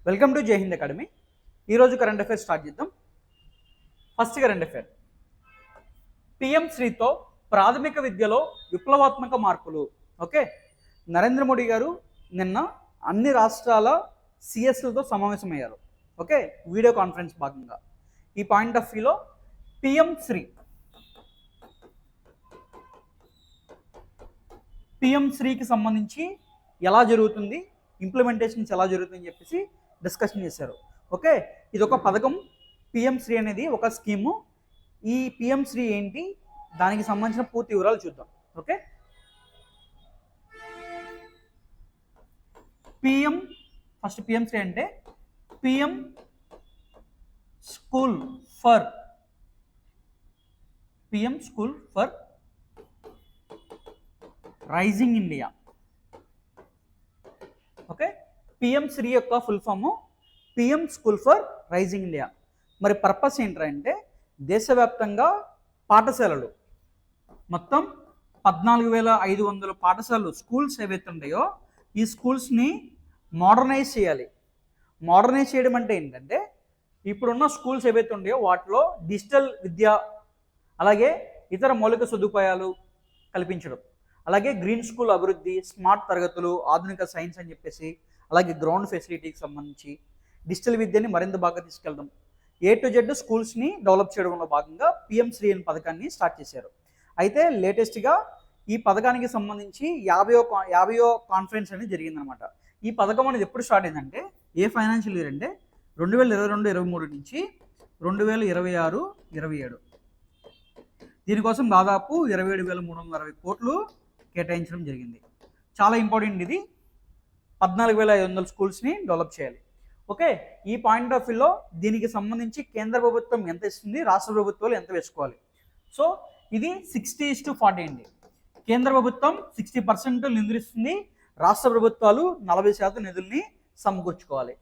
Welcome to జై Hind academy. ఈరోజు current affairs start చేద్దాం. ఫస్ట్ కరెంట్ అఫైర్, పిఎం శ్రీతో ప్రాథమిక విద్యలో విప్లవాత్మక మార్పులు. ఓకే, నరేంద్ర మోడీ గారు నిన్న అన్ని రాష్ట్రాల సిఎస్లతో సమావేశమయ్యారు. ఓకే, వీడియో కాన్ఫరెన్స్ భాగంగా ఈ పాయింట్ ఆఫ్ వ్యూలో పిఎం శ్రీకి సంబంధించి ఎలా జరుగుతుంది, ఇంప్లిమెంటేషన్స్ ఎలా జరుగుతుందని చెప్పేసి డిస్కషన్ చేశారు. ఓకే, ఇది ఒక పథకం. పిఎం శ్రీ అనేది ఒక స్కీము. ఈ పిఎం శ్రీ ఏంటి, దానికి సంబంధించిన పూర్తి వివరాలు చూద్దాం. ఓకే, ఫస్ట్ పిఎం శ్రీ అంటే PM school for rising India. Okay, PM Shri యొక్క full form PM school for rising India. మరి పర్పస్ ఏంటంటే దేశవ్యాప్తంగా పాఠశాలలు మొత్తం 14,500 పాఠశాలలు, స్కూల్స్ ఏవైతే ఉన్నాయో ఈ స్కూల్స్ని మోడర్నైజ్ చేయాలి. మోడర్నైజ్ చేయడం అంటే ఏంటంటే ఇప్పుడున్న స్కూల్స్ ఏవైతే ఉన్నాయో వాటిలో డిజిటల్ విద్య, అలాగే ఇతర మౌలిక సదుపాయాలు కల్పించడం, అలాగే గ్రీన్ స్కూల్ అభివృద్ధి, స్మార్ట్ తరగతులు, ఆధునిక సైన్స్ అని చెప్పేసి, అలాగే గ్రౌండ్ ఫెసిలిటీకి సంబంధించి డిజిటల్ విద్యని మరింత బాగా తీసుకెళ్దాం, A to Z స్కూల్స్ని డెవలప్ చేయడంలో భాగంగా పిఎం శ్రీ అనే పథకాన్ని స్టార్ట్ చేశారు. అయితే లేటెస్ట్గా ఈ పథకానికి సంబంధించి 50వ కాన్ఫరెన్స్ అనేది జరిగిందనమాట. ఈ పథకం అనేది ఎప్పుడు స్టార్ట్ అయిందంటే ఏ ఫైనాన్షియల్ ఇయర్ అంటే 2022-23 నుంచి 2026-27. దీనికోసం దాదాపు 27,360 కోట్లు కేటాయించడం జరిగింది. చాలా ఇంపార్టెంట్ ఇది. 14,500 స్కూల్స్ని డెవలప్ చేయాలి. ఓకే, ఈ పాయింట్ ఆఫ్ వ్యూలో దీనికి సంబంధించి కేంద్ర ప్రభుత్వం ఎంత ఇస్తుంది, రాష్ట్ర ప్రభుత్వాలు ఎంత వేసుకోవాలి. సో ఇది 60:40 అండి. కేంద్ర ప్రభుత్వం 60% నిధులిస్తుంది, రాష్ట్ర ప్రభుత్వాలు 40% నిధుల్ని సమకూర్చుకోవాలి.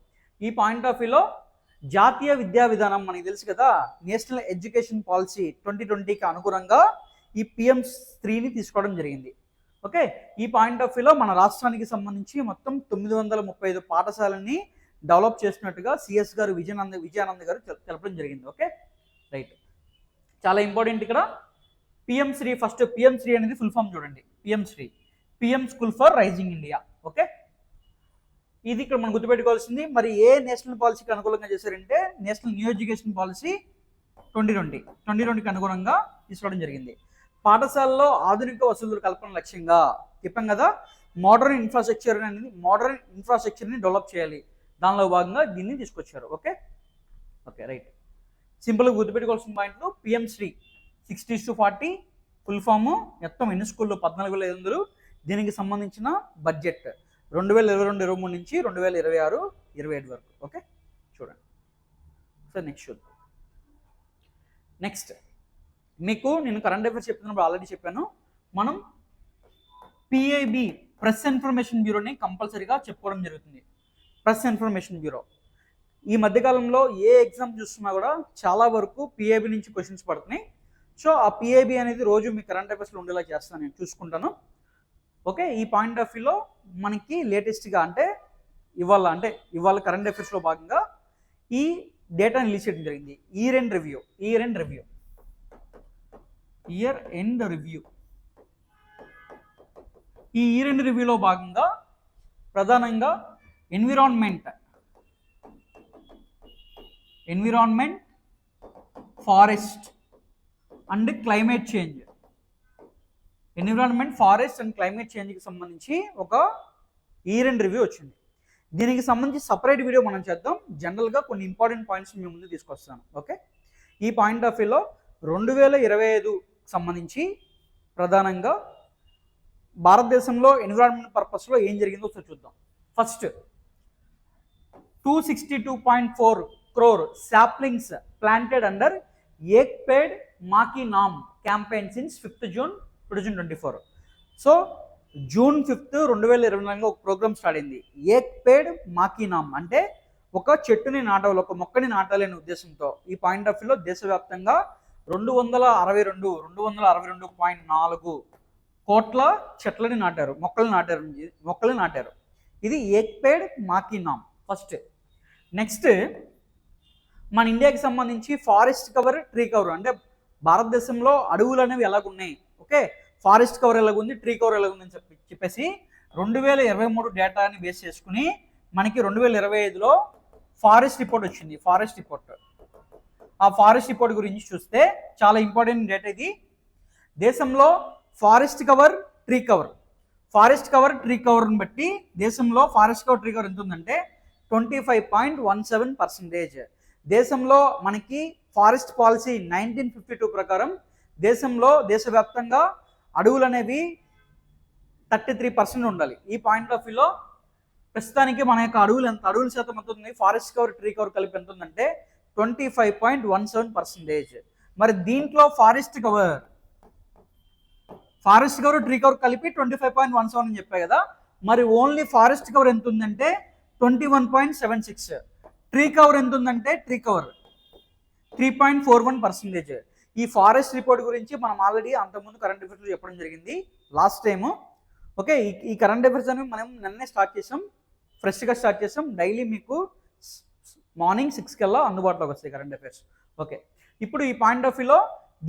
ఈ పాయింట్ ఆఫ్ వ్యూలో జాతీయ విద్యా విధానం మనకి తెలుసు కదా, నేషనల్ ఎడ్యుకేషన్ పాలసీ 2020కి అనుగుణంగా ఈ పిఎం శ్రీని తీసుకోవడం జరిగింది. ఓకే, ఈ పాయింట్ ఆఫ్ వ్యూలో మన రాష్ట్రానికి సంబంధించి మొత్తం 935 పాఠశాలని డెవలప్ చేసినట్టుగా సిఎస్ గారు విజయానంద్ గారు తెలపడం జరిగింది. ఓకే, రైట్, చాలా ఇంపార్టెంట్ ఇక్కడ PM Shri. First PM Shri అనేది ఫుల్ ఫామ్ చూడండి, PM school for rising India. Okay, ఇది ఇక్కడ మనం గుర్తుపెట్టుకోవాల్సింది. మరి ఏ నేషనల్ పాలసీకి అనుకూలంగా చేశారంటే నేషనల్ న్యూ ఎడ్యుకేషన్ పాలసీ 2020కి అనుగుణంగా తీసుకోవడం జరిగింది. పాఠశాలలో ఆధునిక వసతుల కల్పన లక్ష్యంగా చెప్పాం కదా, మోడర్న్ ఇన్ఫ్రాస్ట్రక్చర్ని డెవలప్ చేయాలి. దానిలో భాగంగా దీన్ని తీసుకొచ్చారు. ఓకే, రైట్, సింపుల్గా గుర్తుపెట్టుకోవాల్సిన పాయింట్లు పిఎం శ్రీ 60:40 ఫుల్ ఫామ్. మొత్తం ఎన్ని స్కూల్లో 14,500. దీనికి సంబంధించిన బడ్జెట్ 2022-23 నుంచి 2026-27 వరకు. ఓకే, చూడండి సార్. నెక్స్ట్ మీకు నేను కరెంట్ అఫైర్స్ చెప్తున్నప్పుడు ఆల్రెడీ చెప్పాను, మనం పిఐబి ప్రెస్ ఇన్ఫర్మేషన్ బ్యూరోని కంపల్సరీగా చెప్పుకోవడం జరుగుతుంది. ప్రెస్ ఇన్ఫర్మేషన్ బ్యూరో ఈ మధ్యకాలంలో ఏ ఎగ్జామ్ చూస్తున్నా కూడా చాలా వరకు పిఐబి నుంచి క్వశ్చన్స్ పడుతున్నాయి. సో ఆ పిఐబి అనేది రోజు మీ కరెంట్ అఫైర్స్లో ఉండేలా చేస్తాను, నేను చూసుకుంటాను. ఓకే, ఈ పాయింట్ ఆఫ్ వ్యూలో మనకి లేటెస్ట్గా అంటే ఇవాళ కరెంట్ అఫైర్స్లో భాగంగా ఈ డేటాని రిలీజ్ చేయడం జరిగింది. Year end review. ఈ ఇయర్ ఎండ్ రివ్యూలో భాగంగా ప్రధానంగా environment, forest and climate change, కి సంబంధించి ఒక ఇయర్ ఎండ్ రివ్యూ వచ్చింది. దీనికి సంబంధించి సపరేట్ వీడియో మనం చేద్దాం. జనరల్గా కొన్ని ఇంపార్టెంట్ పాయింట్స్ మీ ముందు తీసుకొస్తాను. ఓకే, ఈ పాయింట్ ఆఫ్ వ్యూలో 2025 సంబంధించి ప్రధానంగా భారతదేశంలో ఎన్విరాన్మెంట్ పర్పస్లో ఏం జరిగిందో ఒకసారి చూద్దాం. First 262.4 crore saplings planted under Ek Ped Maa Ki Naam campaign since 5th June 2024. So June 5th 2024 ఒక ప్రోగ్రామ్ స్టార్ట్ అయింది. ఏక్ పేడ్ మాకీ నామ్ అంటే ఒక చెట్టుని నాటాలి, ఒక మొక్కని నాటాలి అనే ఉద్దేశంతో ఈ పాయింట్ ఆఫ్ వ్యూలో దేశవ్యాప్తంగా 262.4 కోట్ల చెట్లని నాటారు, మొక్కలు నాటారు. ఇది ఏక్ పేడ్ మాకీ నామ్ ఫస్ట్. నెక్స్ట్ మన ఇండియాకి సంబంధించి ఫారెస్ట్ కవర్, ట్రీ కవర్, అంటే భారతదేశంలో అడవులు అనేవి ఎలాగున్నాయి, ఓకే, ఫారెస్ట్ కవర్ ఎలాగుంది, ట్రీ కవర్ ఎలాగుందని చెప్పేసి 2023 డేటాని బేస్ చేసుకుని మనకి 2025లో ఫారెస్ట్ రిపోర్ట్ వచ్చింది. ఫారెస్ట్ రిపోర్ట్, ఆ ఫారెస్ట్ రిపోర్ట్ గురించి చూస్తే చాలా ఇంపార్టెంట్ డేటా ఇది. దేశంలో forest cover, tree cover, forest cover, tree కవర్ని బట్టి దేశంలో ఫారెస్ట్ కవర్, ట్రీ కవర్ ఎంత ఉందంటే 25.17%. దేశంలో మనకి ఫారెస్ట్ పాలసీ 1952 ప్రకారం దేశవ్యాప్తంగా అడవులు అనేవి 33% ఉండాలి. ఈ పాయింట్ ఆఫ్ వ్యూలో ప్రస్తుతానికి మన యొక్క అడవుల శాతం ఎంత ఉంది, ఫారెస్ట్ కవర్, ట్రీ కవర్ కలిపి ఎంత ఉందంటే 25.17%. మరి దీంట్లో ఫారెస్ట్ కవర్, ట్రీ కవర్ కలిపి 25.17 అని చెప్పాయి కదా, మరి ఓన్లీ ఫారెస్ట్ కవర్ ఎంత ఉందంటే 21.76. ట్రీ కవర్ ఎంత ఉందంటే 3.41%. ఈ ఫారెస్ట్ రిపోర్ట్ గురించి మనం ఆల్రెడీ అంతకుముందు కరెంట్ అఫైర్స్లో చెప్పడం జరిగింది లాస్ట్ టైము. ఓకే, ఈ కరెంట్ అఫైర్స్ అనేవి మనం నిన్నే స్టార్ట్ చేసాం, ఫ్రెష్గా స్టార్ట్ చేసాం. డైలీ మీకు మార్నింగ్ 6 కల్లా అందుబాటులోకి వస్తాయి కరెంట్ అఫైర్స్. ఓకే, ఇప్పుడు ఈ పాయింట్ ఆఫ్ వ్యూలో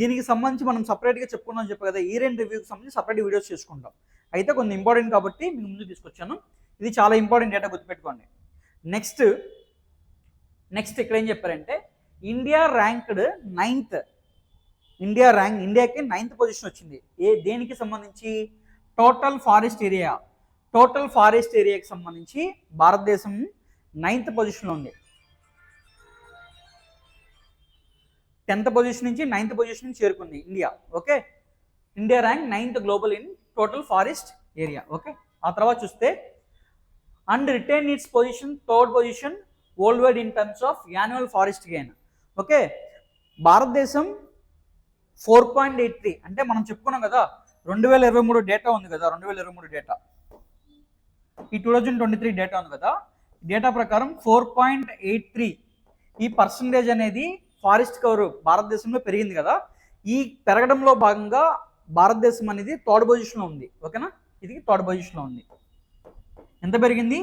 దీనికి సంబంధించి మనం సపరేట్గా చెప్పుకున్నాం చెప్పి కదా, ఈ రెండు రివ్యూకి సంబంధించి సపరేట్ వీడియోస్ చేసుకుంటాం. అయితే కొన్ని ఇంపార్టెంట్ కాబట్టి మీకు ముందు తీసుకొచ్చాను. ఇది చాలా ఇంపార్టెంట్ డేటా, గుర్తుపెట్టుకోండి. నెక్స్ట్ ఇక్కడ ఏం చెప్పారంటే ఇండియా ర్యాంక్డ్ 9th, ఇండియాకి 9th పొజిషన్ వచ్చింది. దేనికి సంబంధించి? టోటల్ ఫారెస్ట్ ఏరియాకి సంబంధించి భారతదేశం 9th పొజిషన్లో ఉంది. 10th పొజిషన్ నుంచి 9th పొజిషన్ చేరుకుంది India. Okay, India rank 9th global in total forest area. Okay, ఆ తర్వాత చూస్తే and retain it's position 3rd position world wide in terms of annual forest gain. Okay, భారతదేశం 4.83, అంటే మనం చెప్పుకున్నాం కదా 2023 డేటా ఉంది కదా, 2023 డేటా, ఈ 2023 డేటా ఉంది కదా, డేటా ప్రకారం 4.83 ఈ పర్సంటేజ్ అనేది ఫారెస్ట్ కవర్ భారతదేశంలో పెరిగింది కదా. ఈ పెరగడంలో భాగంగా భారతదేశం అనేది 3rd పొజిషన్లో ఉంది. ఓకేనా, ఇది 3rd పొజిషన్లో ఉంది. ఎంత పెరిగింది?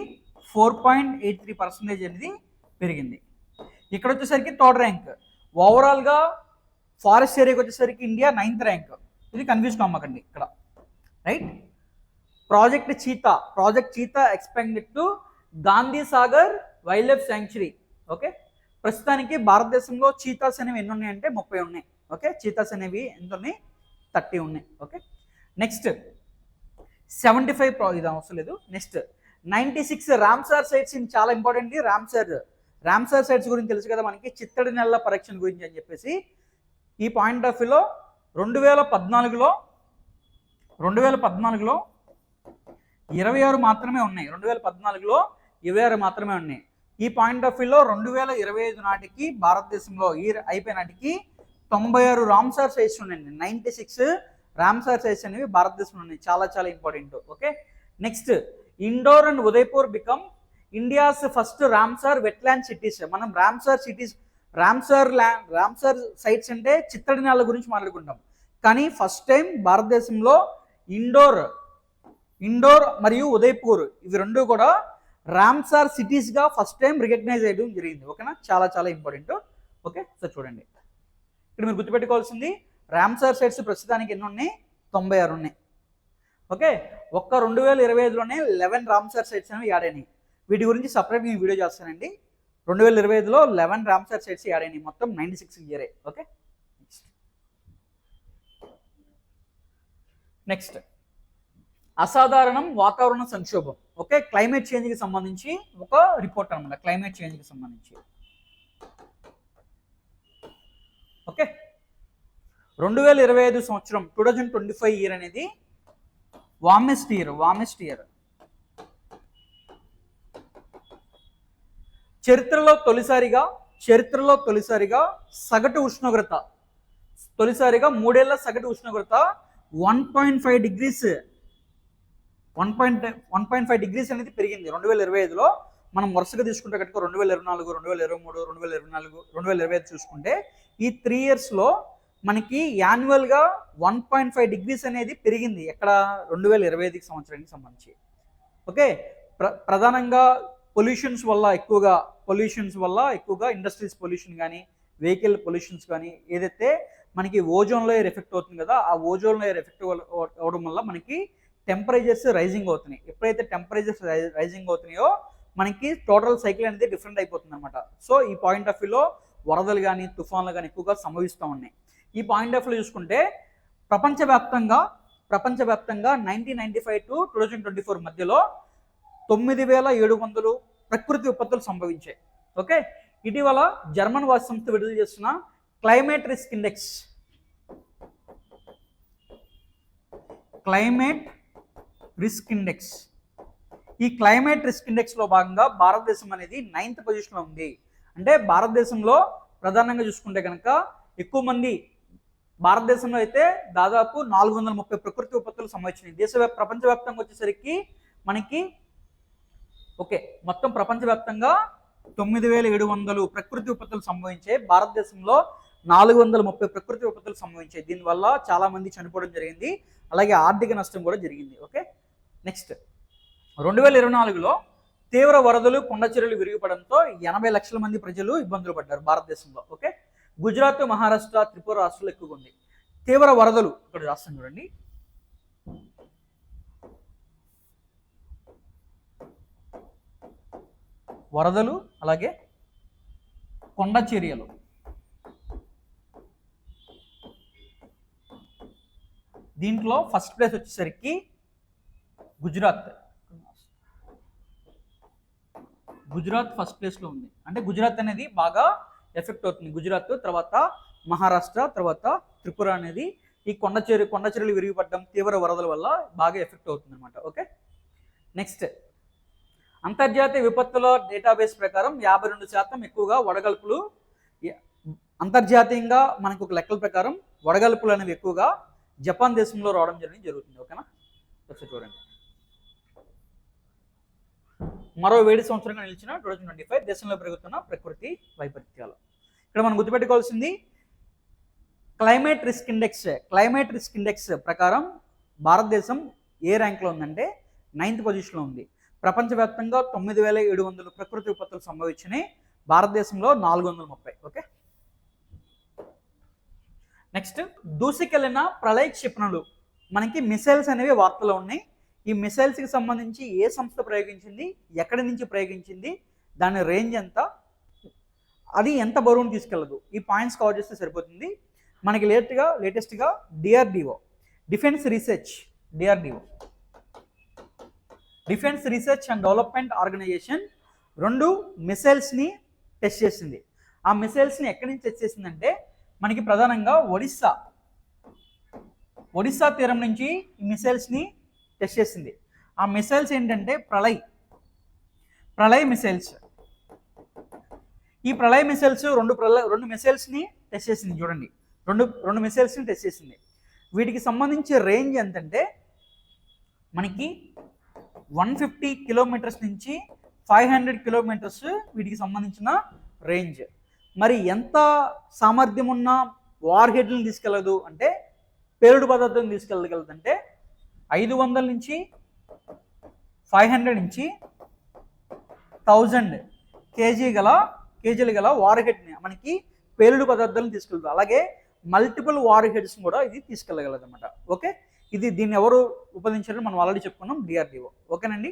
4.83% అనేది పెరిగింది. ఇక్కడ వచ్చేసరికి 3rd ర్యాంక్. ఓవరాల్గా ఫారెస్ట్ ఏరియాకి వచ్చేసరికి ఇండియా 9th ర్యాంక్. ఇది కన్ఫ్యూజ్ కామాకండి ఇక్కడ, right. Project cheetah expended to Gandhi Sagar wild life sanctuary. Okay, ప్రస్తుతానికి భారతదేశంలో చీతాస్ అనేవి ఎన్ని ఉన్నాయంటే 30 ఉన్నాయి. ఓకే, చీతాస్ అనేవి ఎంత ఉన్నాయి? 30 ఉన్నాయి. ఓకే, నెక్స్ట్ 75 ఇది అవసరం లేదు. Next 96 Ramsar sites. చాలా ఇంపార్టెంట్. రామ్సార్ సైట్స్ గురించి తెలుసు కదా మనకి, చిత్తడి నెలల పరీక్షణ గురించి అని చెప్పేసి. ఈ పాయింట్ ఆఫ్ వ్యూలో 2014లో 26 మాత్రమే ఉన్నాయి. 2014లో 26 మాత్రమే ఉన్నాయి. ఈ పాయింట్ ఆఫ్ వ్యూలో 2025 నాటికి భారతదేశంలో అయిపోయిన నాటికి 96 రామ్సార్ సైట్స్ ఉన్నాయండి. 96 రామ్సార్ సైట్స్ అనేవి భారతదేశంలో ఉన్నాయి. చాలా చాలా important. Okay, next Indore and Udaipur become India's first Ramsar wetland cities. మనం రామ్సార్ సైట్స్ అంటే చిత్తడి నేల గురించి మాట్లాడుకుంటాం, కానీ ఫస్ట్ టైం భారతదేశంలో ఇండోర్ మరియు ఉదయ్పూర్ ఇవి రెండు కూడా రామ్సార్ సిటీస్గా ఫస్ట్ టైం రికగ్నైజ్ అయ్యడం జరిగింది. ఓకేనా, చాలా చాలా ఇంపార్టెంట్. ఓకే, సో చూడండి ఇక్కడ మీరు గుర్తుపెట్టుకోవాల్సింది రామ్సార్ సైట్స్ ప్రస్తుతానికి ఎన్ని ఉన్నాయి? 96 ఉన్నాయి. ఓకే, ఒక్క 2025లోనే 11 రామ్సార్ సైట్స్ అనేవి యాడ్ అయినాయి. వీటి గురించి సపరేట్ నేను వీడియో చేస్తానండి. 2025లో 11 రామ్సార్ సైట్స్ యాడ్ అయినాయి, మొత్తం 96 ఇయరే. ఓకే, నెక్స్ట్ అసాధారణం వాతావరణ సంక్షోభం. ఓకే, క్లైమేట్ చేంజ్కి సంబంధించి ఒక రిపోర్ట్ అనమాట. క్లైమేట్ చేంజ్కి సంబంధించి ఓకే 2025 సంవత్సరం 2025 ఇయర్ అనేది వార్మెస్ట్ ఇయర్. చరిత్రలో తొలిసారిగా సగటు ఉష్ణోగ్రత, తొలిసారిగా 3 ఏళ్ల సగటు ఉష్ణోగ్రత 1.5 డిగ్రీస్ అనేది పెరిగింది 2025లో. మనం వరుసగా తీసుకుంటే కనుక 2024, 2023, 2024, 2025 చూసుకుంటే ఈ 3 ఇయర్స్లో మనకి యాన్యువల్గా 1.5 డిగ్రీస్ అనేది పెరిగింది. ఎక్కడ? 2025 సంవత్సరానికి సంబంధించి. ఓకే, ప్రధానంగా పొల్యూషన్స్ వల్ల ఎక్కువగా ఇండస్ట్రీస్ పొల్యూషన్ కానీ వెహికల్ పొల్యూషన్స్ కానీ ఏదైతే మనకి ఓజోన్ లేయర్ ఎఫెక్ట్ అవుతుంది కదా, ఆ ఓజోన్ లేయర్ ఎఫెక్ట్ అవడం వల్ల మనకి టెంపరేచర్స్ రైజింగ్ అవుతున్నాయి. ఎప్పుడైతే టెంపరేచర్స్ రైజింగ్ అవుతున్నాయో మనకి టోటల్ సైకిల్ అనేది డిఫరెంట్ అయిపోతుంది అనమాట. సో ఈ పాయింట్ ఆఫ్ వ్యూలో వరదలు కానీ తుఫాన్లు కానీ ఎక్కువగా సంభవిస్తూ ఉన్నాయి. ఈ పాయింట్ ఆఫ్ వ్యూలో చూసుకుంటే ప్రపంచవ్యాప్తంగా 1995 టు 2024 మధ్యలో 9,700 ప్రకృతి విపత్తులు సంభవించాయి. ఓకే, ఇటీవల జర్మన్ వాచ్ సంస్థ విడుదల చేస్తున్న క్లైమేట్ రిస్క్ ఇండెక్స్ ఈ క్లైమేట్ రిస్క్ ఇండెక్స్లో భాగంగా భారతదేశం అనేది 9th పొజిషన్లో ఉంది. అంటే భారతదేశంలో ప్రధానంగా చూసుకుంటే కనుక ఎక్కువ మంది భారతదేశంలో అయితే దాదాపు 430 ప్రకృతి విపత్తులు సంభవించినాయి. ప్రపంచవ్యాప్తంగా వచ్చేసరికి మనకి మొత్తం ప్రపంచవ్యాప్తంగా 9,700 ప్రకృతి విపత్తులు సంభవించాయి. భారతదేశంలో 430 ప్రకృతి విపత్తులు సంభవించాయి. దీనివల్ల చాలా మంది చనిపోవడం జరిగింది, అలాగే ఆర్థిక నష్టం కూడా జరిగింది. ఓకే, నెక్స్ట్ 2024లో తీవ్ర వరదలు కొండ చర్యలు విరిగిపడంతో 80 లక్షల మంది ప్రజలు ఇబ్బందులు పడ్డారు భారతదేశంలో. ఓకే, గుజరాత్, మహారాష్ట్ర, త్రిపుర రాష్ట్రాలు ఎక్కువగా ఉంది. తీవ్ర వరదలు ఇక్కడ రాస్తాను చూడండి. వరదలు అలాగే కొండ చర్యలు. దీంట్లో ఫస్ట్ ప్లేస్ వచ్చేసరికి గుజరాత్ ఫస్ట్ ప్లేస్లో ఉంది. అంటే గుజరాత్ అనేది బాగా ఎఫెక్ట్ అవుతుంది. గుజరాత్ తర్వాత మహారాష్ట్ర తర్వాత త్రిపుర అనేది ఈ కొండ చర్యలు విరిగిపడడం తీవ్ర వరదల వల్ల బాగా ఎఫెక్ట్ అవుతుంది అనమాట. ఓకే, నెక్స్ట్ అంతర్జాతీయ విపత్తుల డేటాబేస్ ప్రకారం 52% ఎక్కువగా వడగల్పులు, అంతర్జాతీయంగా మనకు ఒక లెక్కల ప్రకారం వడగల్పులు అనేవి ఎక్కువగా జపాన్ దేశంలో రావడం జరుగుతుంది. ఓకేనా, ఒకసారి చూడండి. మరో వేడి సంవత్సరంగా నిలిచిన 2025 దేశంలో పెరుగుతున్న ప్రకృతి వైపరీత్యాలు. ఇక్కడ మనం గుర్తుపెట్టుకోవాల్సింది క్లైమేట్ రిస్క్ ఇండెక్స్ ప్రకారం భారతదేశం ఏ ర్యాంక్లో ఉందంటే 9th పొజిషన్లో ఉంది. ప్రపంచవ్యాప్తంగా 9,700 ప్రకృతి విపత్తులు సంభవించినాయి, భారతదేశంలో 430. ఓకే, నెక్స్ట్ దూసుకెళ్లిన ప్రళయ క్షిపణులు. మనకి మిసైల్స్ అనేవి వార్తలో ఉన్నాయి. ఈ మిసైల్స్కి సంబంధించి ఏ సంస్థ ప్రయోగించింది, ఎక్కడి నుంచి ప్రయోగించింది, దాని రేంజ్ ఎంత, అది ఎంత బరువును తీసుకెళ్ళదు, ఈ పాయింట్స్ కవర్ చేస్తే సరిపోతుంది. మనకి లేటెస్ట్గా DRDO defence research and development organisation 2 మిసైల్స్ని టెస్ట్ చేసింది. ఆ మిసైల్స్ని ఎక్కడి నుంచి టెస్ట్ చేసిందంటే మనకి ప్రధానంగా ఒడిస్సా తీరం నుంచి ఈ మిసైల్స్ని టెస్ట్ చేసింది. ఆ మిసైల్స్ ఏంటంటే ప్రళయ్ మిసైల్స్. ఈ ప్రళయ్ మిసైల్స్ రెండు మిసైల్స్ని టెస్ట్ చేసింది. చూడండి, రెండు మిసైల్స్ని టెస్ట్ చేసింది. వీటికి సంబంధించి రేంజ్ ఎంతంటే మనకి 150 కిలోమీటర్స్ నుంచి 500 కిలోమీటర్స్ వీటికి సంబంధించిన రేంజ్. మరి ఎంత సామర్థ్యం ఉన్న వార్ హెడ్లను తీసుకెళ్ళదు అంటే పేలుడు పదార్థం తీసుకెళ్ళగలదు అంటే 500 నుంచి 500 నుంచి 1000 కేజీలు గల వార్ హెడ్ని మనకి పేలుడు పదార్థాలను తీసుకెళ్తుంది. అలాగే మల్టిపుల్ వార్ హెడ్స్ కూడా ఇది తీసుకెళ్ళగలదు అనమాట. ఓకే, దీన్ని ఎవరు రూపొందించారో మనం ఆల్రెడీ చెప్పుకున్నాం, డిఆర్డిఓ. ఓకేనండి.